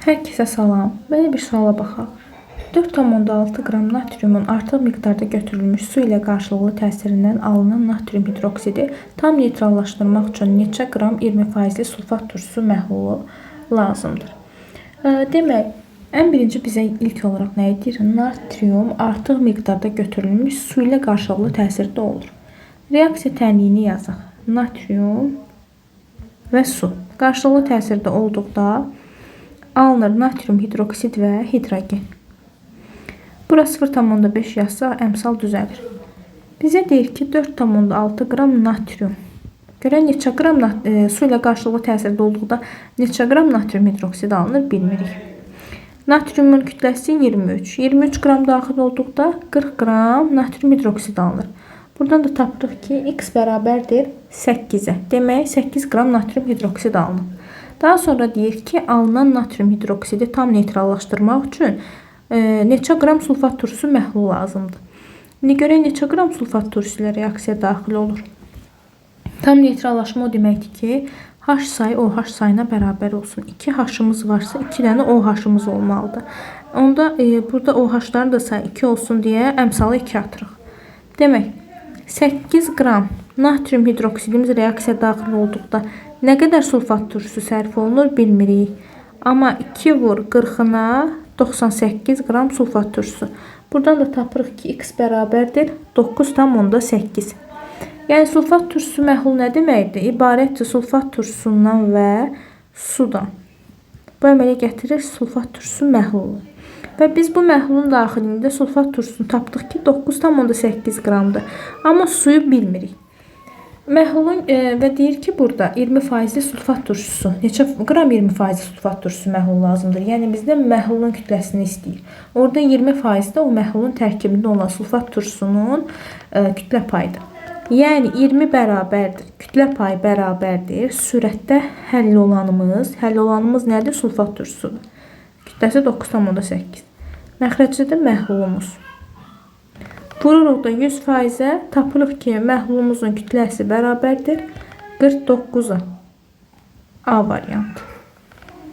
Hər kəsə salam. Belə bir suala baxaq. 4,6 qram natriumun artıq miqdarda götürülmüş su ilə qarşılıqlı təsirindən alınan natrium hidroksidi tam neytrallaşdırmaq üçün neçə qram 20%li sulfat turşusu məhlulu lazımdır? Demək, ən birinci bizə ilk olaraq nə edir? Natrium artıq miqdarda götürülmüş su ilə qarşılıqlı təsirdə olur. Reaksiya tənliyini yazaq. Natrium və su qarşılıqlı təsirdə olduqda alınır natrium hidroksid və hidrogen. Bura 0,5 yazsaq əmsal düzəlir. Bizə deyir ki 4,6 qram natrium. Görək neçə qram su ilə qarşılıqlı təsirdə olduqda neçə qram natrium hidroksid alınır bilmirik. Natriumun kütləsi 23. 23 qram daxil olduqda 40 qram natrium hidroksid alınır. Buradan da tapdıq ki x bərabərdir 8-ə. Demək 8 qram natrium hidroksid alınır. Daha sonra deyir ki alınan natrium hidroksidi tam neytrallaşdırmaq üçün neçə qram sulfat turşusu məhlulu lazımdır. İndi görək neçə qram sulfat turşusu ilə reaksiya daxil olur. Tam neytrallaşma o deməkdir ki H sayı OH sayına bərabər olsun. 2 H'ımız varsa 2 dənə OH'ımız olmalıdır. Onda burada OH'ların da sayı 2 olsun deyə əmsalı 2 atırıq. Demək 8 qram natrium hidroksidimiz reaksiya daxil olduqda nə qədər sulfat turşusu sərf olunur bilmirik. Amma 2 vur 40'ına 98 qram sulfat turşusu. Buradan da tapırıq ki x bərabərdir 9,8. Yəni sulfat turşusu məhlul nə deməkdir? İbarətdir sulfat turşusundan və sudan. Bu əmələ gətirir sulfat turşusu məhlulu. Və biz bu məhlulun daxilində sulfat turşusunu tapdıq ki 9,8 qramdır. Amma suyu bilmirik. Məhlulun və deyir ki burada 20%li sulfat turşusu. Neçə qram 20%li sulfat turşusu məhlul lazımdır? Yəni bizdən məhlulun kütləsini istəyir. Orada 20% də o məhlulun tərkibində olan sulfat turşusunun kütlə payıdır. Yəni 20 bərabərdir. Kütlə payı bərabərdir. Sürətdə həll olanımız nədir? Sulfat turşusudur. Kütləsi 9,8. Məxrəcdə də məhlulumuz. Vururuq da 100%-ə, tapırıq ki məhlulumuzun kütləsi bərabərdir 49'a. A variantı.